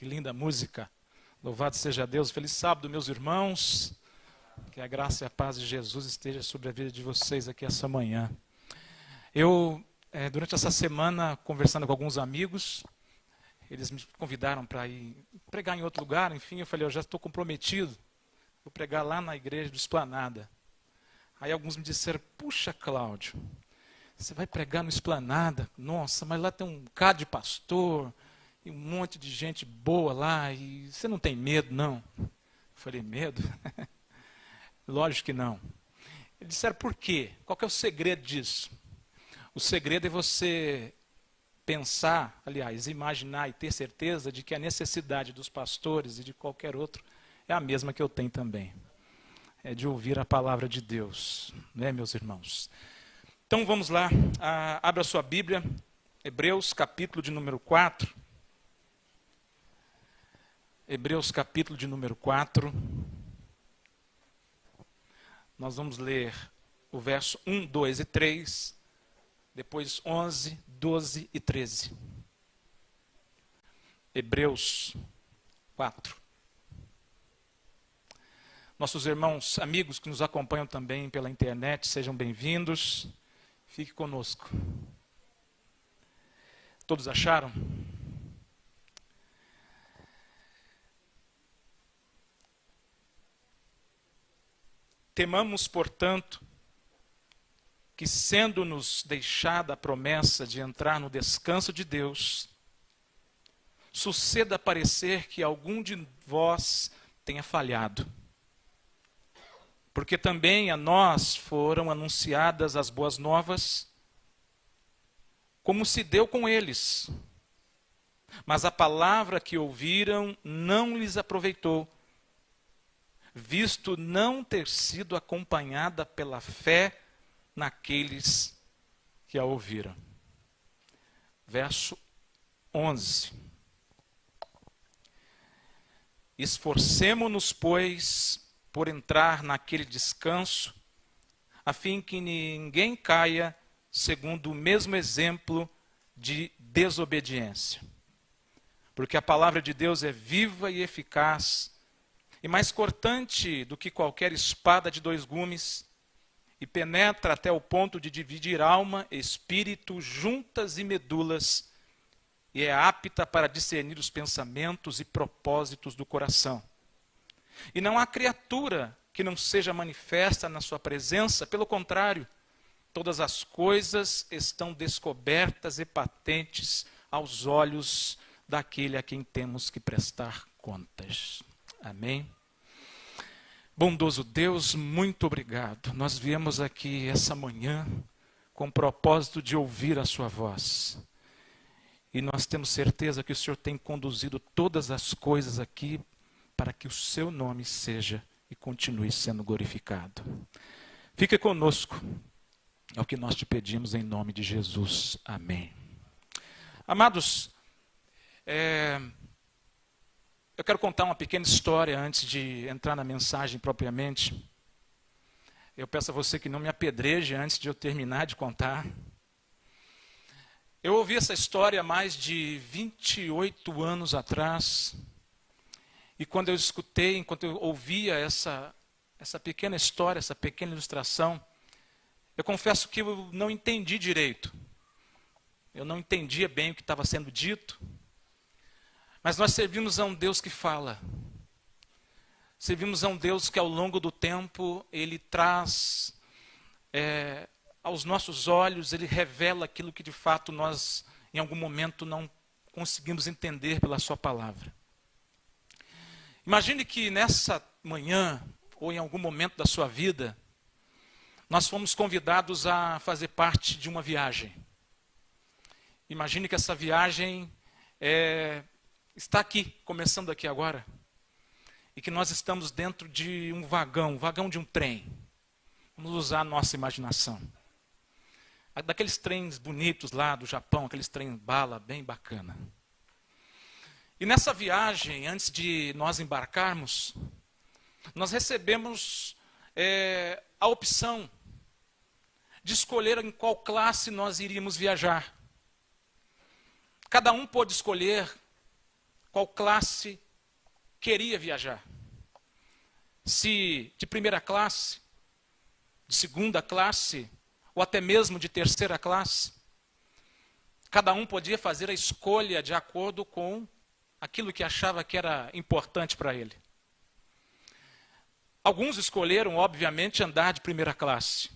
Que linda música. Louvado seja Deus. Feliz sábado, meus irmãos. Que a graça e a paz de Jesus esteja sobre a vida de vocês aqui essa manhã. Durante essa semana, conversando com alguns amigos, eles me convidaram para ir pregar em outro lugar. Enfim, eu falei, eu já estou comprometido. Vou pregar lá na igreja do Esplanada. Aí alguns me disseram, puxa, Cláudio, você vai pregar no Esplanada? Nossa, mas lá tem um bocado de pastor e um monte de gente boa lá, e você não tem medo, não? Eu falei, medo? Lógico que não. Eles disseram, por quê? Qual que é o segredo disso? O segredo é você pensar, aliás, imaginar e ter certeza de que a necessidade dos pastores e de qualquer outro é a mesma que eu tenho também. É de ouvir a palavra de Deus, né, meus irmãos? Então vamos lá, abra sua Bíblia, Hebreus capítulo de número 4. Hebreus capítulo de número 4. Nós vamos ler o verso 1, 2 e 3, depois 11, 12 e 13. Hebreus 4. Nossos irmãos, amigos que nos acompanham também pela internet, sejam bem-vindos. Fique conosco. Todos acharam? Temamos, portanto, que sendo-nos deixada a promessa de entrar no descanso de Deus, suceda parecer que algum de vós tenha falhado. Porque também a nós foram anunciadas as boas novas, como se deu com eles. Mas a palavra que ouviram não lhes aproveitou, visto não ter sido acompanhada pela fé naqueles que a ouviram. Verso 11. Esforcemo-nos, pois, por entrar naquele descanso, a fim que ninguém caia segundo o mesmo exemplo de desobediência. Porque a palavra de Deus é viva e eficaz, e mais cortante do que qualquer espada de dois gumes, e penetra até o ponto de dividir alma, espírito, juntas e medulas, e é apta para discernir os pensamentos e propósitos do coração. E não há criatura que não seja manifesta na sua presença, pelo contrário, todas as coisas estão descobertas e patentes aos olhos daquele a quem temos que prestar contas. Amém? Bondoso Deus, muito obrigado. Nós viemos aqui essa manhã com o propósito de ouvir a sua voz. E nós temos certeza que o Senhor tem conduzido todas as coisas aqui para que o seu nome seja e continue sendo glorificado. Fique conosco, é o que nós te pedimos em nome de Jesus. Amém. Amados, eu quero contar uma pequena história antes de entrar na mensagem propriamente. Eu peço a você que não me apedreje antes de eu terminar de contar. Eu ouvi essa história há mais de 28 anos atrás. E quando eu escutei, enquanto eu ouvia essa pequena história, essa pequena ilustração, eu confesso que eu não entendi direito. Eu não entendia bem o que estava sendo dito. Mas nós servimos a um Deus que fala. Servimos a um Deus que ao longo do tempo, Ele traz aos nossos olhos, Ele revela aquilo que de fato nós, em algum momento, não conseguimos entender pela Sua palavra. Imagine que nessa manhã, ou em algum momento da sua vida, nós fomos convidados a fazer parte de uma viagem. Imagine que essa viagem está aqui, começando aqui agora, e que nós estamos dentro de um vagão de um trem. Vamos usar a nossa imaginação. Daqueles trens bonitos lá do Japão, aqueles trens bala, bem bacana. E nessa viagem, antes de nós embarcarmos, nós recebemos a opção de escolher em qual classe nós iríamos viajar. Cada um pôde escolher qual classe queria viajar. Se de primeira classe, de segunda classe, ou até mesmo de terceira classe. Cada um podia fazer a escolha de acordo com aquilo que achava que era importante para ele. Alguns escolheram, obviamente, andar de primeira classe.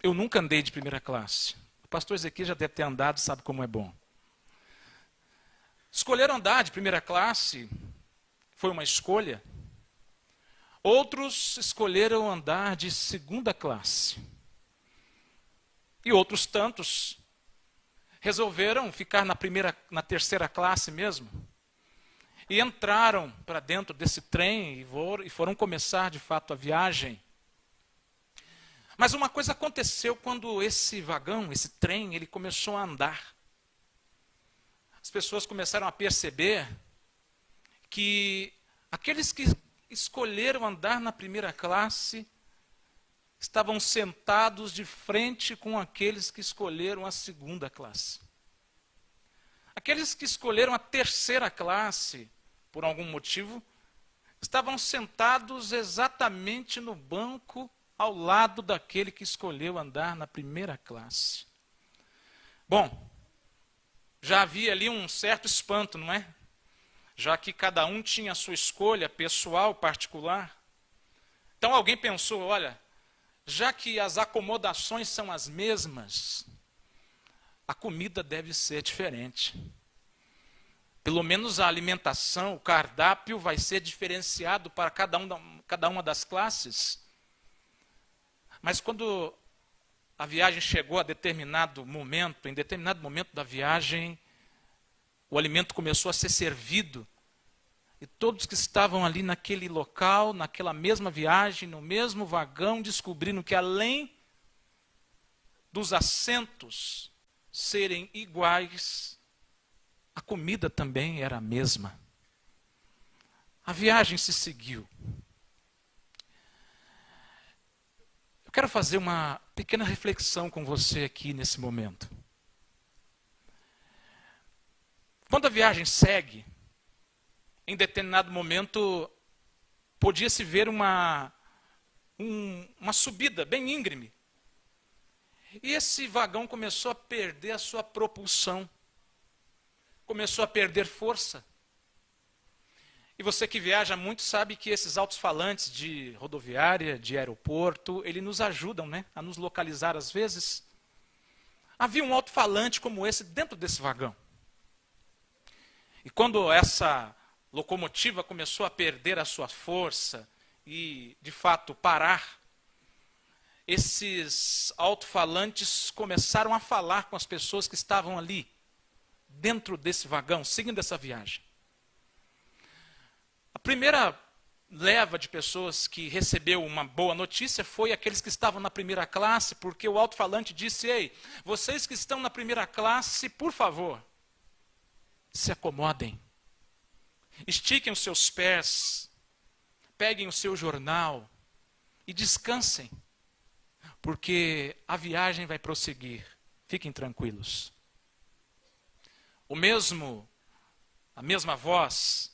Eu nunca andei de primeira classe. O pastor Ezequiel já deve ter andado, sabe como é bom. Escolheram andar de primeira classe, foi uma escolha. Outros escolheram andar de segunda classe. E outros tantos resolveram ficar na terceira classe mesmo. E entraram para dentro desse trem e foram começar de fato a viagem. Mas uma coisa aconteceu quando esse vagão, esse trem, ele começou a andar. As pessoas começaram a perceber que aqueles que escolheram andar na primeira classe estavam sentados de frente com aqueles que escolheram a segunda classe. Aqueles que escolheram a terceira classe, por algum motivo, estavam sentados exatamente no banco ao lado daquele que escolheu andar na primeira classe. Bom, já havia ali um certo espanto, não é? Já que cada um tinha a sua escolha pessoal, particular. Então alguém pensou, olha, já que as acomodações são as mesmas, a comida deve ser diferente. Pelo menos a alimentação, o cardápio vai ser diferenciado para cada uma das classes. Mas quando a viagem chegou a em determinado momento da viagem, o alimento começou a ser servido. E todos que estavam ali naquele local, naquela mesma viagem, no mesmo vagão, descobriram que além dos assentos serem iguais, a comida também era a mesma. A viagem se seguiu. Eu quero fazer uma pequena reflexão com você aqui nesse momento. Quando a viagem segue, em determinado momento, podia-se ver uma subida bem íngreme. E esse vagão começou a perder a sua propulsão. Começou a perder força. E você que viaja muito sabe que esses alto-falantes de rodoviária, de aeroporto, eles nos ajudam, né, a nos localizar às vezes. Havia um alto-falante como esse dentro desse vagão. E quando essa locomotiva começou a perder a sua força e, de fato, parar, esses alto-falantes começaram a falar com as pessoas que estavam ali, dentro desse vagão, seguindo essa viagem. A primeira leva de pessoas que recebeu uma boa notícia foi aqueles que estavam na primeira classe, porque o alto-falante disse, ei, vocês que estão na primeira classe, por favor, se acomodem. Estiquem os seus pés, peguem o seu jornal e descansem, porque a viagem vai prosseguir. Fiquem tranquilos. A mesma voz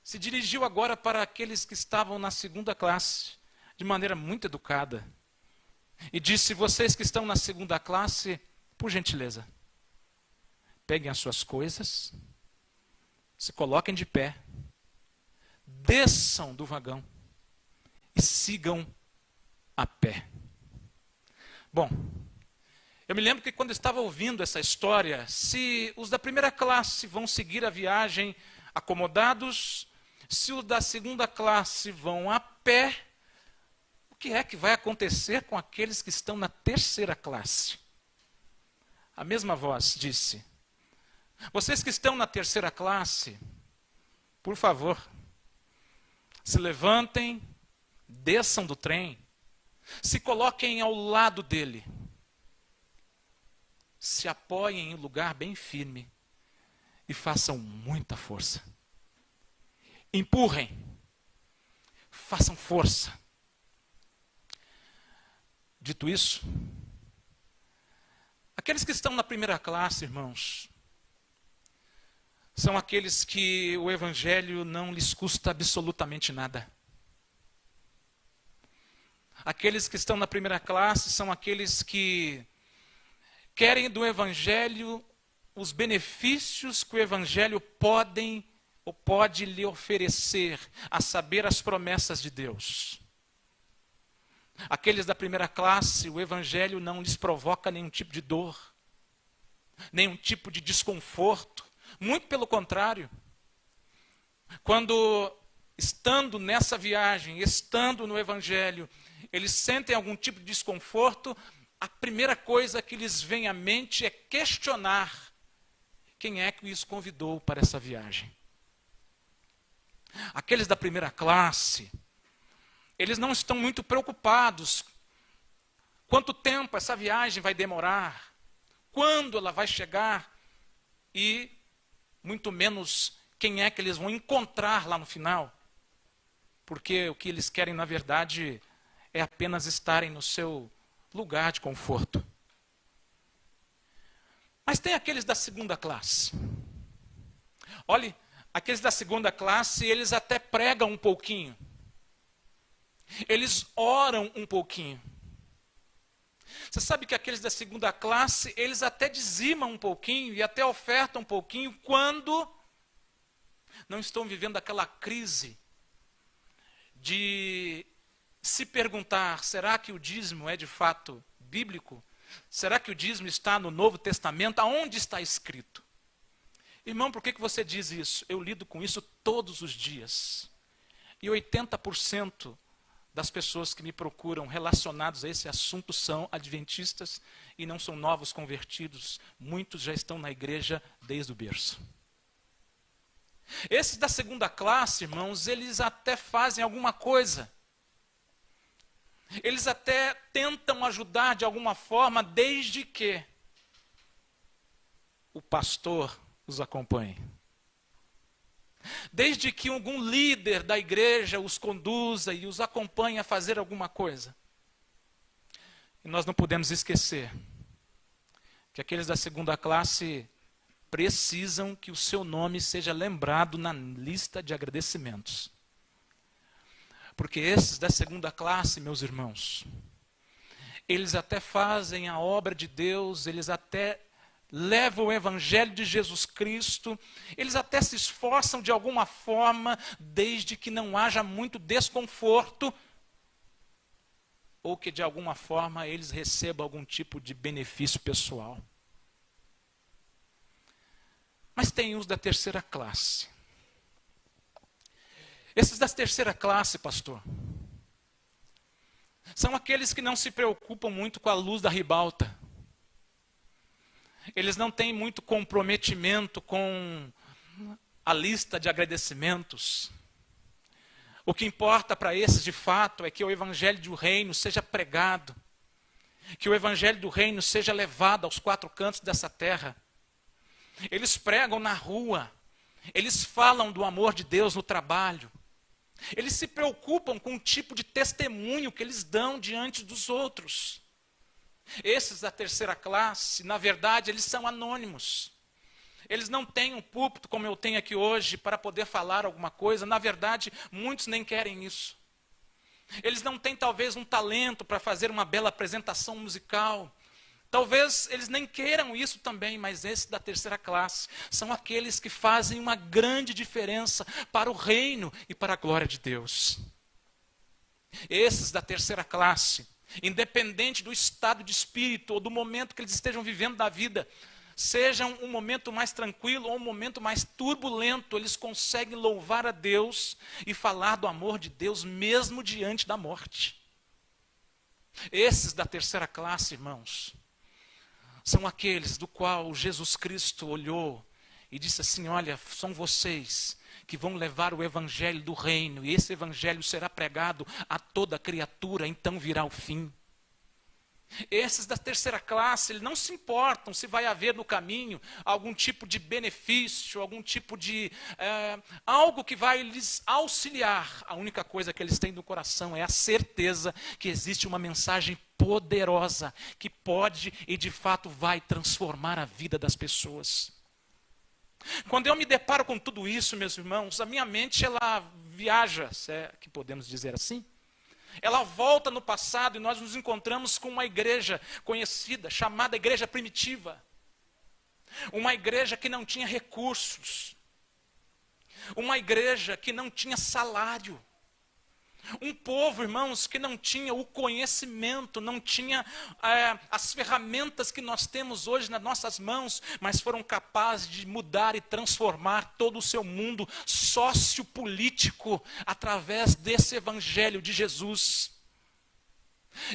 se dirigiu agora para aqueles que estavam na segunda classe, de maneira muito educada, e disse, vocês que estão na segunda classe, por gentileza, peguem as suas coisas, se coloquem de pé, desçam do vagão e sigam a pé. Bom, eu me lembro que quando eu estava ouvindo essa história, se os da primeira classe vão seguir a viagem acomodados, se os da segunda classe vão a pé, o que é que vai acontecer com aqueles que estão na terceira classe? A mesma voz disse, vocês que estão na terceira classe, por favor, se levantem, desçam do trem, se coloquem ao lado dele, se apoiem em um lugar bem firme e façam muita força. Empurrem, façam força. Dito isso, aqueles que estão na primeira classe, irmãos, são aqueles que o evangelho não lhes custa absolutamente nada. Aqueles que estão na primeira classe são aqueles que querem do evangelho os benefícios que o evangelho pode lhe oferecer, a saber, as promessas de Deus. Aqueles da primeira classe, o evangelho não lhes provoca nenhum tipo de dor, nenhum tipo de desconforto. Muito pelo contrário. Quando, estando nessa viagem, estando no evangelho, eles sentem algum tipo de desconforto, a primeira coisa que lhes vem à mente é questionar quem é que os convidou para essa viagem. Aqueles da primeira classe, eles não estão muito preocupados. Quanto tempo essa viagem vai demorar? Quando ela vai chegar? E muito menos quem é que eles vão encontrar lá no final. Porque o que eles querem, na verdade, é apenas estarem no seu lugar de conforto. Mas tem aqueles da segunda classe. Olhe, aqueles da segunda classe, eles até pregam um pouquinho. Eles oram um pouquinho. Você sabe que aqueles da segunda classe, eles até dizimam um pouquinho e até ofertam um pouquinho quando não estão vivendo aquela crise de se perguntar, será que o dízimo é de fato bíblico? Será que o dízimo está no Novo Testamento? Aonde está escrito? Irmão, por que você diz isso? Eu lido com isso todos os dias. E 80% das pessoas que me procuram relacionados a esse assunto são adventistas e não são novos convertidos. Muitos já estão na igreja desde o berço. Esses da segunda classe, irmãos, eles até fazem alguma coisa. Eles até tentam ajudar de alguma forma, desde que o pastor os acompanhe. Desde que algum líder da igreja os conduza e os acompanhe a fazer alguma coisa. E nós não podemos esquecer que aqueles da segunda classe precisam que o seu nome seja lembrado na lista de agradecimentos. Porque esses da segunda classe, meus irmãos, eles até fazem a obra de Deus, eles até levam o evangelho de Jesus Cristo, eles até se esforçam de alguma forma, desde que não haja muito desconforto, ou que de alguma forma eles recebam algum tipo de benefício pessoal. Mas tem os da terceira classe. Esses da terceira classe, pastor, são aqueles que não se preocupam muito com a luz da ribalta. Eles não têm muito comprometimento com a lista de agradecimentos. O que importa para esses, de fato, é que o evangelho do reino seja pregado, que o evangelho do reino seja levado aos quatro cantos dessa terra. Eles pregam na rua, eles falam do amor de Deus no trabalho. Eles se preocupam com o tipo de testemunho que eles dão diante dos outros. Esses da terceira classe, na verdade, eles são anônimos. Eles não têm um púlpito como eu tenho aqui hoje para poder falar alguma coisa. Na verdade, muitos nem querem isso. Eles não têm talvez um talento para fazer uma bela apresentação musical. Talvez eles nem queiram isso também, mas esses da terceira classe são aqueles que fazem uma grande diferença para o reino e para a glória de Deus. Esses da terceira classe, independente do estado de espírito ou do momento que eles estejam vivendo da vida, sejam um momento mais tranquilo ou um momento mais turbulento, eles conseguem louvar a Deus e falar do amor de Deus mesmo diante da morte. Esses da terceira classe, irmãos, são aqueles do qual Jesus Cristo olhou e disse assim, olha, são vocês que vão levar o evangelho do reino, e esse evangelho será pregado a toda criatura, então virá o fim. Esses da terceira classe, eles não se importam se vai haver no caminho algum tipo de benefício, algum tipo de algo que vai lhes auxiliar. A única coisa que eles têm no coração é a certeza que existe uma mensagem poderosa que pode e de fato vai transformar a vida das pessoas. Quando eu me deparo com tudo isso, meus irmãos, a minha mente ela viaja, se é que podemos dizer assim. Ela volta no passado e nós nos encontramos com uma igreja conhecida, chamada igreja primitiva. Uma igreja que não tinha recursos. Uma igreja que não tinha salário. Um povo, irmãos, que não tinha o conhecimento, não tinha as ferramentas que nós temos hoje nas nossas mãos, mas foram capazes de mudar e transformar todo o seu mundo sociopolítico através desse evangelho de Jesus.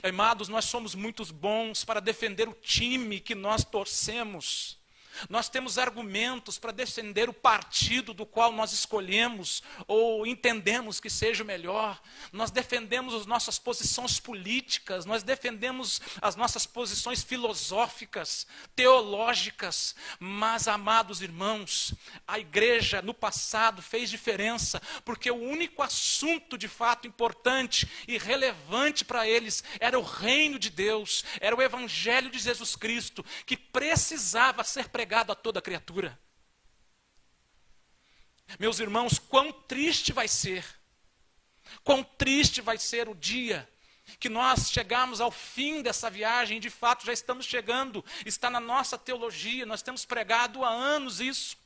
Amados, nós somos muito bons para defender o time que nós torcemos. Nós temos argumentos para defender o partido do qual nós escolhemos ou entendemos que seja o melhor. Nós defendemos as nossas posições políticas, nós defendemos as nossas posições filosóficas, teológicas. Mas, amados irmãos, a igreja no passado fez diferença, porque o único assunto de fato importante e relevante para eles era o reino de Deus, era o evangelho de Jesus Cristo, que precisava ser pregado a toda criatura. Meus irmãos, quão triste vai ser o dia que nós chegarmos ao fim dessa viagem, de fato já estamos chegando, está na nossa teologia, nós temos pregado há anos isso.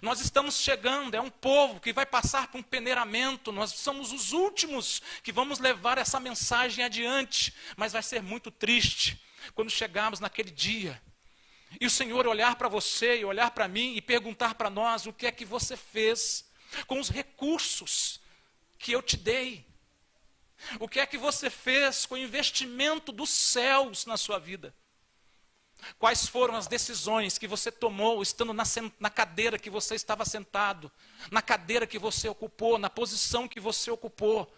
Nós estamos chegando, é um povo que vai passar por um peneiramento, nós somos os últimos que vamos levar essa mensagem adiante, mas vai ser muito triste quando chegarmos naquele dia e o Senhor olhar para você e olhar para mim e perguntar para nós o que é que você fez com os recursos que eu te dei. O que é que você fez com o investimento dos céus na sua vida? Quais foram as decisões que você tomou estando na cadeira que você estava sentado, na cadeira que você ocupou, na posição que você ocupou?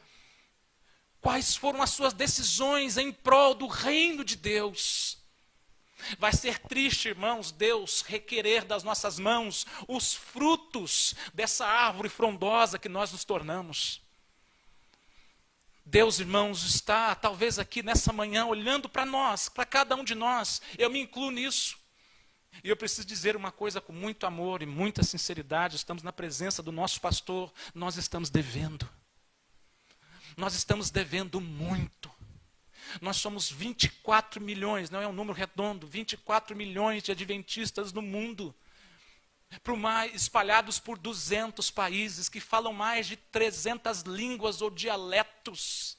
Quais foram as suas decisões em prol do reino de Deus? Vai ser triste, irmãos, Deus requerer das nossas mãos os frutos dessa árvore frondosa que nós nos tornamos. Deus, irmãos, está talvez aqui nessa manhã olhando para nós, para cada um de nós. Eu me incluo nisso. E eu preciso dizer uma coisa com muito amor e muita sinceridade. Estamos na presença do nosso pastor. Nós estamos devendo. Nós estamos devendo muito. Nós somos 24 milhões, não é um número redondo, 24 milhões de adventistas no mundo, espalhados por 200 países, que falam mais de 300 línguas ou dialetos.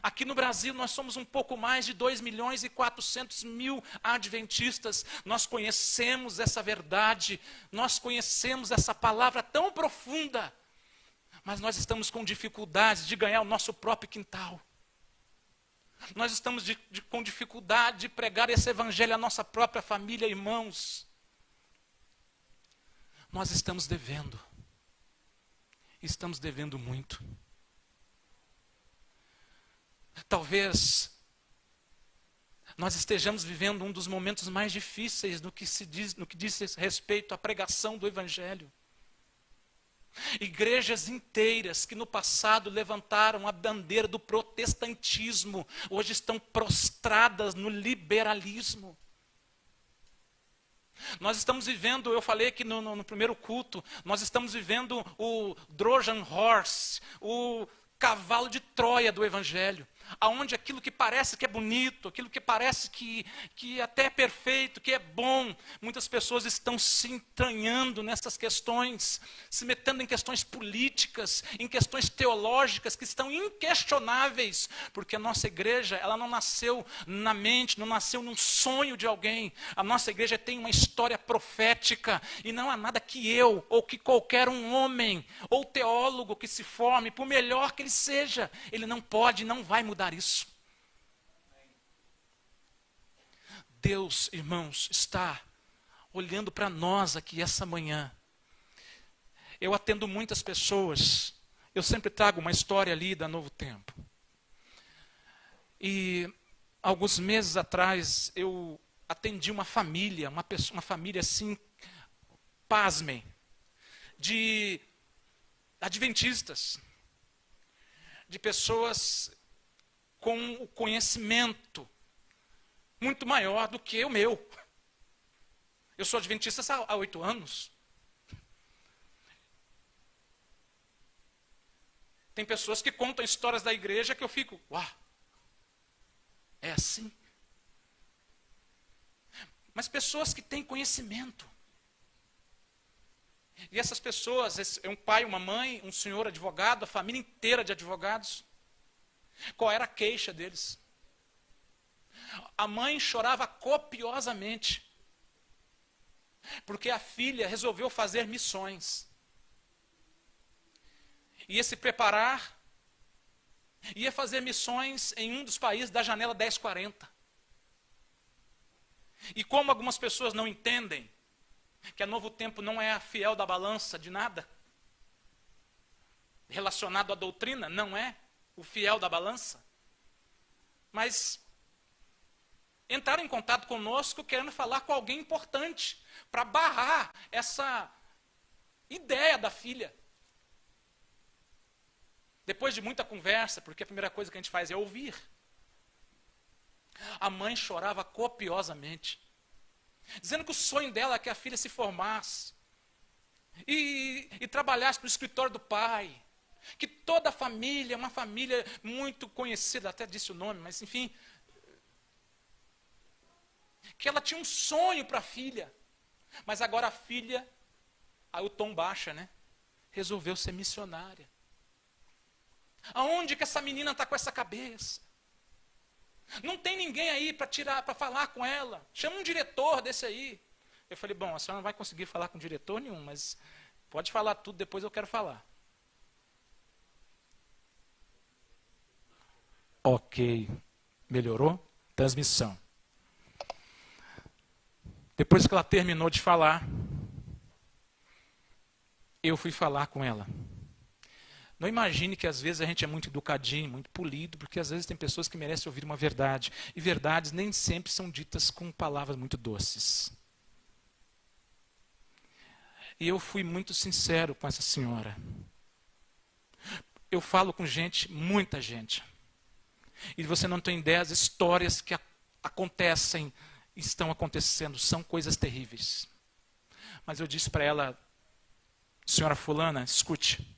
Aqui no Brasil nós somos um pouco mais de 2 milhões e 400 mil adventistas. Nós conhecemos essa verdade, nós conhecemos essa palavra tão profunda, mas nós estamos com dificuldades de ganhar o nosso próprio quintal. Nós estamos com dificuldade de pregar esse evangelho à nossa própria família, irmãos. Nós estamos devendo. Estamos devendo muito. Talvez nós estejamos vivendo um dos momentos mais difíceis no que diz respeito à pregação do evangelho. Igrejas inteiras que no passado levantaram a bandeira do protestantismo, hoje estão prostradas no liberalismo. Nós estamos vivendo, eu falei aqui no primeiro culto, nós estamos vivendo o Trojan Horse, o cavalo de Troia do evangelho. Aonde aquilo que parece que é bonito, aquilo que parece que até é perfeito, que é bom, muitas pessoas estão se entranhando nessas questões, se metendo em questões políticas, em questões teológicas que estão inquestionáveis, porque a nossa igreja, ela não nasceu na mente, não nasceu num sonho de alguém. A nossa igreja tem uma história profética e não há nada que eu ou que qualquer um homem ou teólogo que se forme, por melhor que ele seja, ele não pode, não vai mudar isso. Deus, irmãos, está olhando para nós aqui essa manhã. Eu atendo muitas pessoas, eu sempre trago uma história ali da Novo Tempo. E alguns meses atrás eu atendi uma família, uma família assim, pasmem, de adventistas, de pessoas com o conhecimento muito maior do que o meu. Eu sou adventista há 8 anos. Tem pessoas que contam histórias da igreja que eu fico, uau, é assim? Mas pessoas que têm conhecimento. E essas pessoas, é um pai, uma mãe, um senhor advogado, a família inteira de advogados. Qual era a queixa deles? A mãe chorava copiosamente, porque a filha resolveu fazer missões. Ia se preparar, ia fazer missões em um dos países da janela 1040. E como algumas pessoas não entendem que a Novo Tempo não é a fiel da balança de nada, relacionado à doutrina, não é o fiel da balança, mas entraram em contato conosco querendo falar com alguém importante, para barrar essa ideia da filha. Depois de muita conversa, porque a primeira coisa que a gente faz é ouvir, a mãe chorava copiosamente, dizendo que o sonho dela é que a filha se formasse e trabalhasse no escritório do pai, que toda a família, uma família muito conhecida, até disse o nome, mas enfim, que ela tinha um sonho para a filha, mas agora a filha, aí o tom baixa, né? Resolveu ser missionária. Aonde que essa menina está com essa cabeça? Não tem ninguém aí para falar com ela. Chama um diretor desse aí. Eu falei, bom, a senhora não vai conseguir falar com diretor nenhum, mas pode falar tudo, depois eu quero falar. Ok, melhorou? Transmissão. Depois que ela terminou de falar, eu fui falar com ela. Não imagine que às vezes a gente é muito educadinho, muito polido, porque às vezes tem pessoas que merecem ouvir uma verdade. E verdades nem sempre são ditas com palavras muito doces. E eu fui muito sincero com essa senhora. Eu falo com gente, muita gente. E você não tem ideia das histórias que acontecem, estão acontecendo, são coisas terríveis. Mas eu disse para ela, senhora fulana, escute.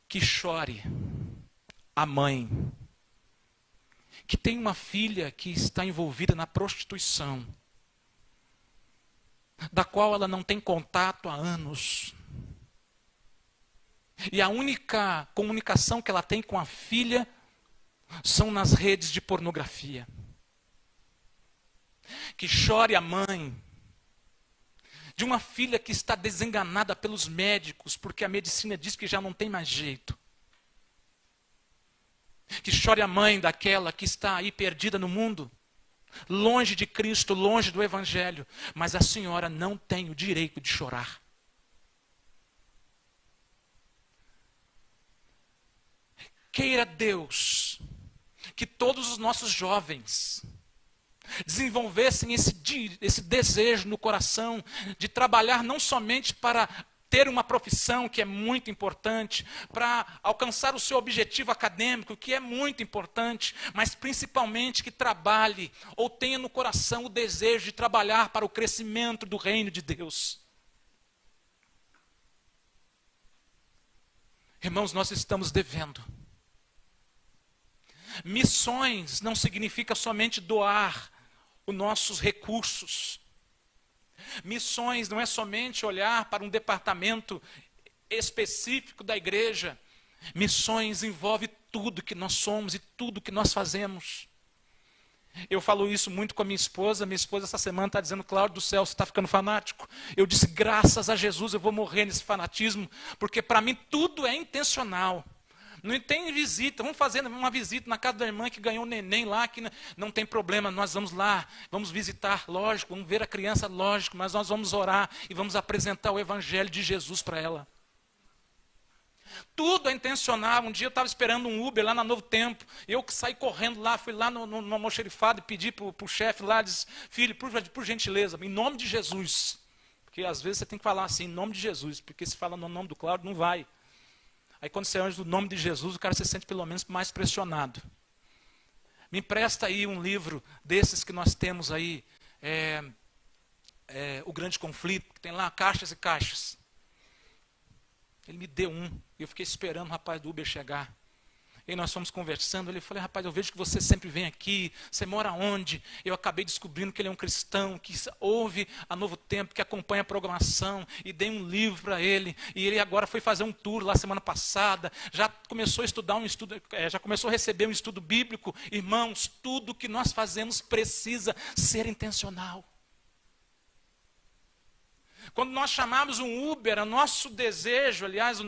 Que chore a mãe que tem uma filha que está envolvida na prostituição, da qual ela não tem contato há anos. E a única comunicação que ela tem com a filha são nas redes de pornografia. Que chore a mãe de uma filha que está desenganada pelos médicos, porque a medicina diz que já não tem mais jeito. Que chore a mãe daquela que está aí perdida no mundo, longe de Cristo, longe do Evangelho, mas a senhora não tem o direito de chorar. Queira Deus que todos os nossos jovens desenvolvessem esse desejo no coração de trabalhar não somente para ter uma profissão, que é muito importante, para alcançar o seu objetivo acadêmico, que é muito importante, mas principalmente que trabalhe ou tenha no coração o desejo de trabalhar para o crescimento do reino de Deus. Irmãos, nós estamos devendo. Missões não significa somente doar os nossos recursos. Missões não é somente olhar para um departamento específico da igreja. Missões envolve tudo que nós somos e tudo que nós fazemos. Eu falo isso muito com a minha esposa essa semana está dizendo, Cláudio do céu, você está ficando fanático. Eu disse, graças a Jesus eu vou morrer nesse fanatismo, porque para mim tudo é intencional. Não tem visita, vamos fazer uma visita na casa da irmã que ganhou um neném lá, que não tem problema, nós vamos lá, vamos visitar, lógico, vamos ver a criança, lógico, mas nós vamos orar e vamos apresentar o Evangelho de Jesus para ela. Tudo é intencional. Um dia eu estava esperando um Uber lá na Novo Tempo, eu que saí correndo lá, fui lá no almoxerifado e pedi para o chefe lá, disse, filho, por gentileza, em nome de Jesus, porque às vezes você tem que falar assim, em nome de Jesus, porque se fala no nome do Cláudio, não vai. Aí quando você usa o nome de Jesus, o cara se sente pelo menos mais pressionado. Me empresta aí um livro desses que nós temos aí, O Grande Conflito, que tem lá caixas e caixas. Ele me deu um, e eu fiquei esperando o rapaz do Uber chegar. E aí nós fomos conversando, ele falou, rapaz, eu vejo que você sempre vem aqui, você mora onde? Eu acabei descobrindo que ele é um cristão, que ouve a Novo Tempo, que acompanha a programação, e dei um livro para ele, e ele agora foi fazer um tour lá semana passada, já começou a estudar já começou a receber um estudo bíblico. Irmãos, tudo que nós fazemos precisa ser intencional. Quando nós chamamos um Uber, o nosso desejo, aliás,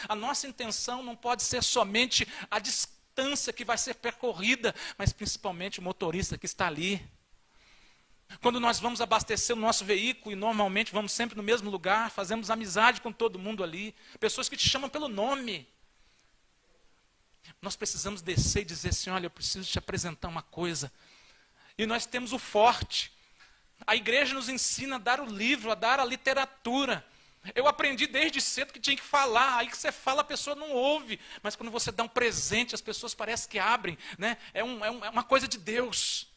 a nossa intenção não pode ser somente a distância que vai ser percorrida, mas principalmente o motorista que está ali. Quando nós vamos abastecer o nosso veículo, e normalmente vamos sempre no mesmo lugar, fazemos amizade com todo mundo ali, pessoas que te chamam pelo nome. Nós precisamos descer e dizer assim, olha, eu preciso te apresentar uma coisa. E nós temos o forte. A igreja nos ensina a dar o livro, a dar a literatura. Eu aprendi desde cedo que tinha que falar. Aí que você fala, a pessoa não ouve. Mas quando você dá um presente, as pessoas parecem que abrem. Né? É uma coisa de Deus.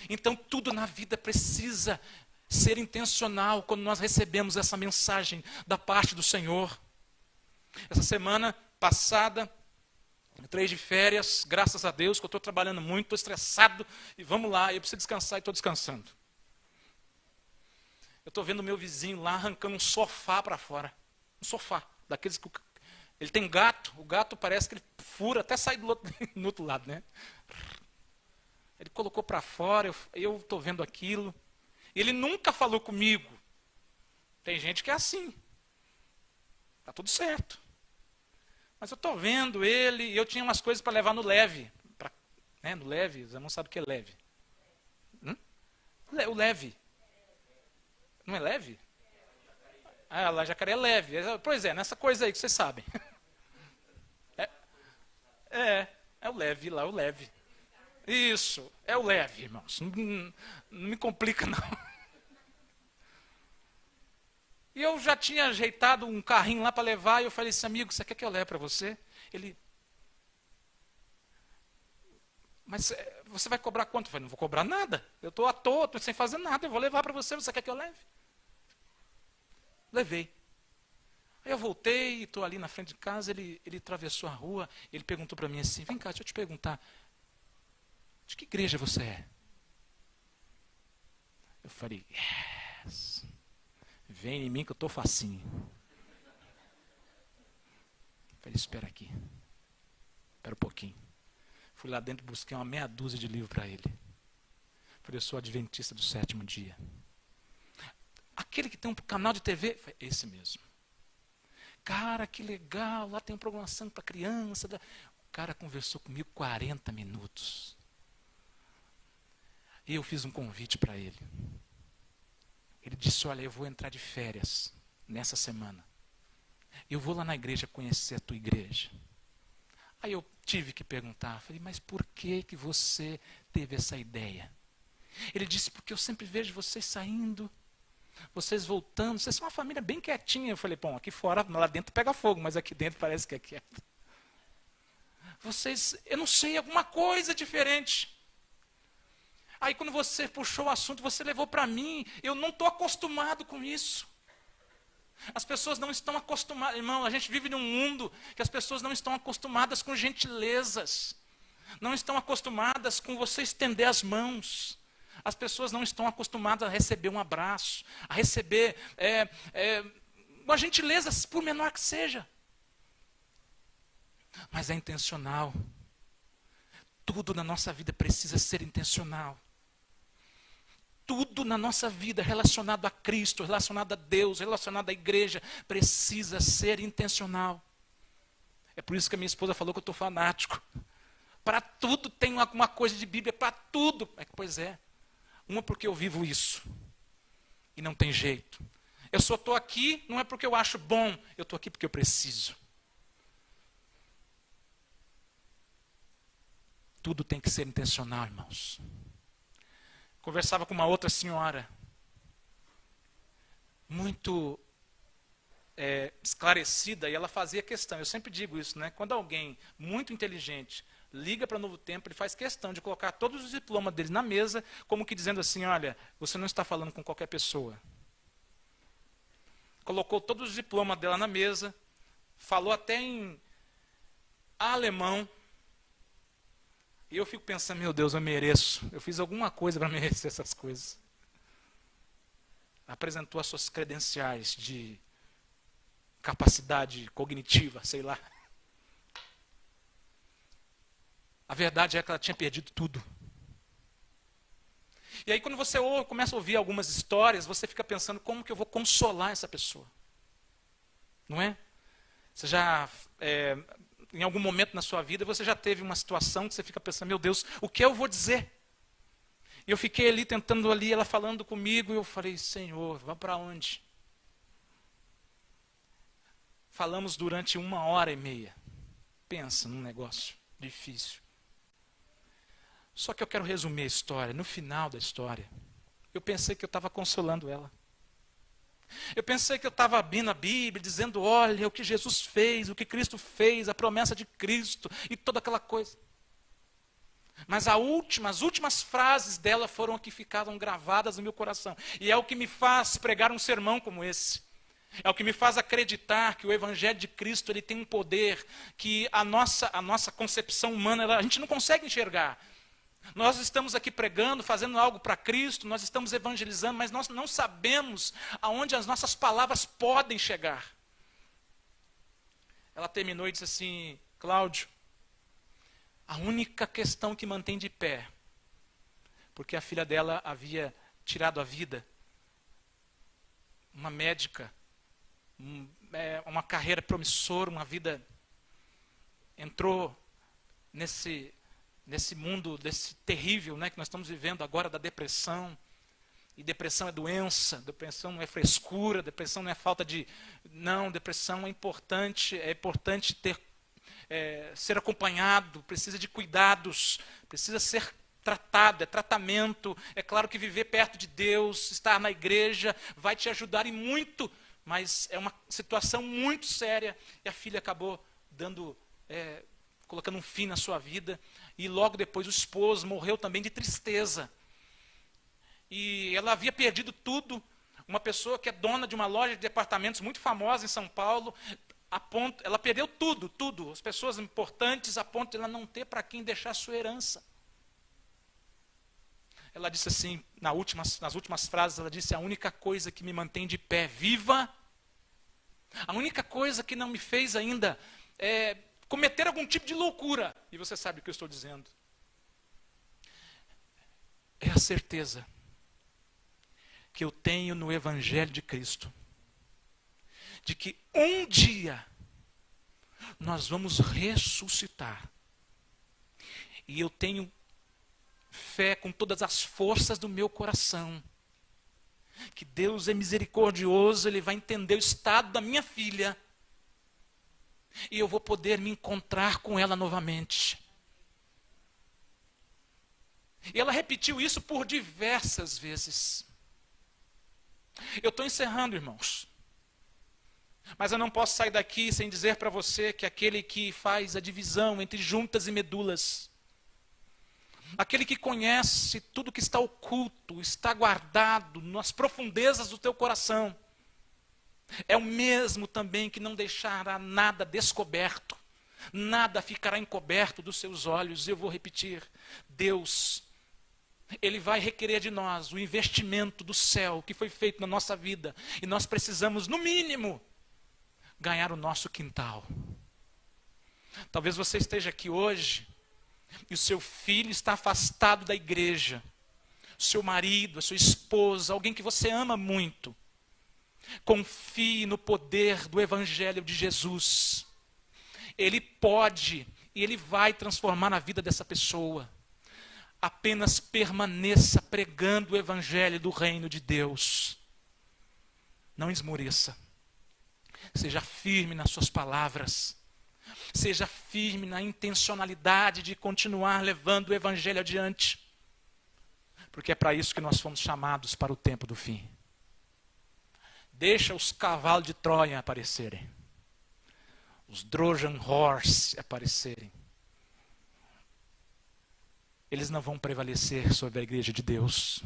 Então tudo na vida precisa ser intencional quando nós recebemos essa mensagem da parte do Senhor. Essa semana passada, 3 de férias, graças a Deus, que eu estou trabalhando muito, estou estressado, e vamos lá, eu preciso descansar e estou descansando. Eu estou vendo o meu vizinho lá arrancando um sofá para fora. Um sofá, daqueles que ele tem gato, o gato parece que ele fura até sair do outro lado, né? Ele colocou para fora, eu estou vendo aquilo. Ele nunca falou comigo. Tem gente que é assim. Está tudo certo. Mas eu estou vendo ele, e eu tinha umas coisas para levar no leve. No leve, você não sabe o que é leve. O leve. Não é leve? Ah, lá Jacaré é leve. Pois é, nessa coisa aí que vocês sabem. É o leve lá, o leve. Isso, é o leve, irmãos. Não me complica, não. E eu já tinha ajeitado um carrinho lá para levar, e eu falei assim, amigo, você quer que eu leve para você? Ele, mas você vai cobrar quanto? Eu falei, não vou cobrar nada, eu estou à toa, estou sem fazer nada, eu vou levar para você, você quer que eu leve? Levei. Aí eu voltei, estou ali na frente de casa, ele atravessou a rua, ele perguntou para mim assim, vem cá, deixa eu te perguntar, de que igreja você é? Eu falei, yes. Vem em mim que eu estou facinho. Falei, espera aqui. Espera um pouquinho. Fui lá dentro e busquei uma meia dúzia de livros para ele. Falei, eu sou adventista do 7º dia. Aquele que tem um canal de TV? Falei, esse mesmo. Cara, que legal, lá tem programação para criança. O cara conversou comigo 40 minutos. E eu fiz um convite para ele. Ele disse, olha, eu vou entrar de férias nessa semana. Eu vou lá na igreja conhecer a tua igreja. Aí eu tive que perguntar, falei, mas por que você teve essa ideia? Ele disse, porque eu sempre vejo vocês saindo, vocês voltando, vocês são uma família bem quietinha. Eu falei, bom, aqui fora, lá dentro pega fogo, mas aqui dentro parece que é quieto. Vocês, eu não sei, alguma coisa diferente. Aí quando você puxou o assunto, você levou para mim, eu não estou acostumado com isso. As pessoas não estão acostumadas, irmão, a gente vive num mundo que as pessoas não estão acostumadas com gentilezas. Não estão acostumadas com você estender as mãos. As pessoas não estão acostumadas a receber um abraço, a receber uma gentileza, por menor que seja. Mas é intencional. Tudo na nossa vida precisa ser intencional. Tudo na nossa vida relacionado a Cristo, relacionado a Deus, relacionado à igreja, precisa ser intencional. É por isso que a minha esposa falou que eu estou fanático. Para tudo tem alguma coisa de Bíblia, para tudo. Pois é. Uma porque eu vivo isso. E não tem jeito. Eu só estou aqui, não é porque eu acho bom, eu estou aqui porque eu preciso. Tudo tem que ser intencional, irmãos. Conversava com uma outra senhora, muito esclarecida, e ela fazia questão, eu sempre digo isso, né? Quando alguém muito inteligente liga para Novo Tempo, ele faz questão de colocar todos os diplomas dele na mesa, como que dizendo assim, olha, você não está falando com qualquer pessoa. Colocou todos os diplomas dela na mesa, falou até em alemão. E eu fico pensando, meu Deus, eu mereço. Eu fiz alguma coisa para merecer essas coisas. Apresentou as suas credenciais de capacidade cognitiva, sei lá. A verdade é que ela tinha perdido tudo. E aí quando você começa a ouvir algumas histórias, você fica pensando, como que eu vou consolar essa pessoa? Não é? Você já, em algum momento na sua vida, você já teve uma situação que você fica pensando, meu Deus, o que eu vou dizer? E eu fiquei ali, tentando ali, ela falando comigo, e eu falei, Senhor, vá para onde? Falamos durante 1h30. Pensa num negócio difícil. Só que eu quero resumir a história. No final da história, eu pensei que eu estava consolando ela. Eu pensei que eu estava abrindo a Bíblia, dizendo, olha o que Jesus fez, o que Cristo fez, a promessa de Cristo e toda aquela coisa. Mas as últimas frases dela foram as que ficaram gravadas no meu coração. E é o que me faz pregar um sermão como esse. É o que me faz acreditar que o Evangelho de Cristo ele tem um poder que a nossa concepção humana, a gente não consegue enxergar. Nós estamos aqui pregando, fazendo algo para Cristo, nós estamos evangelizando, mas nós não sabemos aonde as nossas palavras podem chegar. Ela terminou e disse assim, Cláudio, a única questão que mantém de pé, porque a filha dela havia tirado a vida, uma médica, uma carreira promissora, uma vida, entrou nesse mundo desse terrível, né, que nós estamos vivendo agora, da depressão. E depressão é doença, depressão não é frescura, depressão não é falta de... Não, depressão é importante ser acompanhado, precisa de cuidados, precisa ser tratado, é tratamento. É claro que viver perto de Deus, estar na igreja, vai te ajudar em muito, mas é uma situação muito séria. E a filha acabou colocando um fim na sua vida. E logo depois o esposo morreu também de tristeza. E ela havia perdido tudo. Uma pessoa que é dona de uma loja de departamentos muito famosa em São Paulo, ela perdeu tudo. As pessoas importantes, a ponto de ela não ter para quem deixar a sua herança. Ela disse assim, nas últimas frases, ela disse, a única coisa que me mantém de pé viva, a única coisa que não me fez ainda cometer algum tipo de loucura, e você sabe o que eu estou dizendo, é a certeza que eu tenho no Evangelho de Cristo, de que um dia nós vamos ressuscitar. E eu tenho fé com todas as forças do meu coração, que Deus é misericordioso, Ele vai entender o estado da minha filha, e eu vou poder me encontrar com ela novamente. E ela repetiu isso por diversas vezes. Eu estou encerrando, irmãos. Mas eu não posso sair daqui sem dizer para você que aquele que faz a divisão entre juntas e medulas, aquele que conhece tudo que está oculto, está guardado nas profundezas do teu coração, é o mesmo também que não deixará nada descoberto, nada ficará encoberto dos seus olhos. Eu vou repetir, Deus, Ele vai requerer de nós o investimento do céu que foi feito na nossa vida, e nós precisamos, no mínimo, ganhar o nosso quintal. Talvez você esteja aqui hoje, e o seu filho está afastado da igreja, o seu marido, a sua esposa, alguém que você ama muito. Confie no poder do Evangelho de Jesus. Ele pode e Ele vai transformar a vida dessa pessoa. Apenas permaneça pregando o Evangelho do reino de Deus. Não esmoreça. Seja firme nas suas palavras. Seja firme na intencionalidade de continuar levando o Evangelho adiante. Porque é para isso que nós fomos chamados para o tempo do fim. Deixa os cavalos de Troia aparecerem. Os Trojan Horse aparecerem. eles não vão prevalecer sobre a igreja de Deus.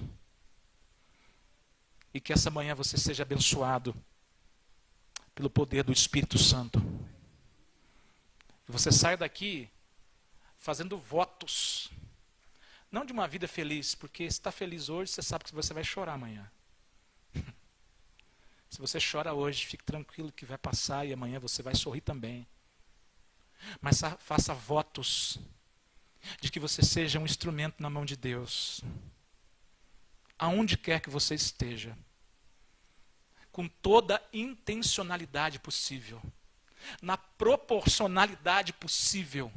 E que essa manhã você seja abençoado pelo poder do Espírito Santo. Que você saia daqui fazendo votos, não de uma vida feliz, porque se está feliz hoje, você sabe que você vai chorar amanhã. Se você chora hoje, fique tranquilo que vai passar e amanhã você vai sorrir também. Mas faça votos de que você seja um instrumento na mão de Deus, aonde quer que você esteja, com toda a intencionalidade possível, na proporcionalidade possível,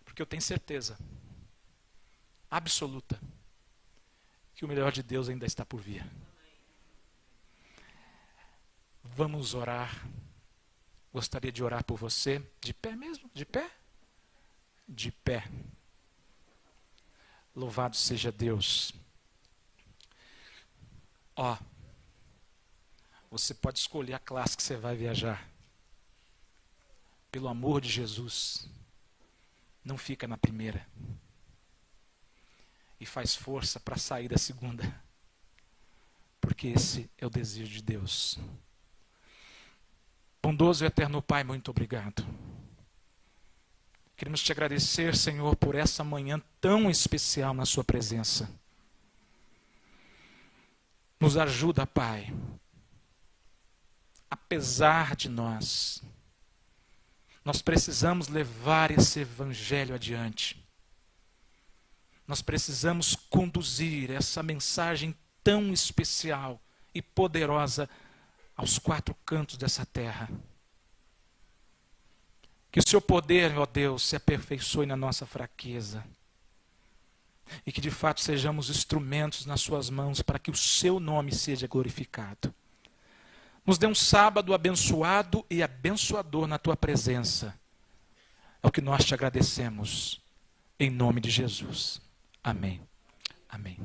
porque eu tenho certeza absoluta que o melhor de Deus ainda está por vir. Vamos orar. Gostaria de orar por você, de pé mesmo? De pé? De pé. Louvado seja Deus. Ó, você pode escolher a classe que você vai viajar. Pelo amor de Jesus, não fica na primeira. E faz força para sair da segunda. Porque esse é o desejo de Deus. Bondoso e eterno Pai, muito obrigado. Queremos te agradecer, Senhor, por essa manhã tão especial na sua presença. Nos ajuda, Pai. Apesar de nós precisamos levar esse evangelho adiante. Nós precisamos conduzir essa mensagem tão especial e poderosa aos quatro cantos dessa terra. Que o seu poder, ó Deus, se aperfeiçoe na nossa fraqueza. E que de fato sejamos instrumentos nas suas mãos para que o seu nome seja glorificado. Nos dê um sábado abençoado e abençoador na tua presença. É o que nós te agradecemos. Em nome de Jesus. Amém. Amém.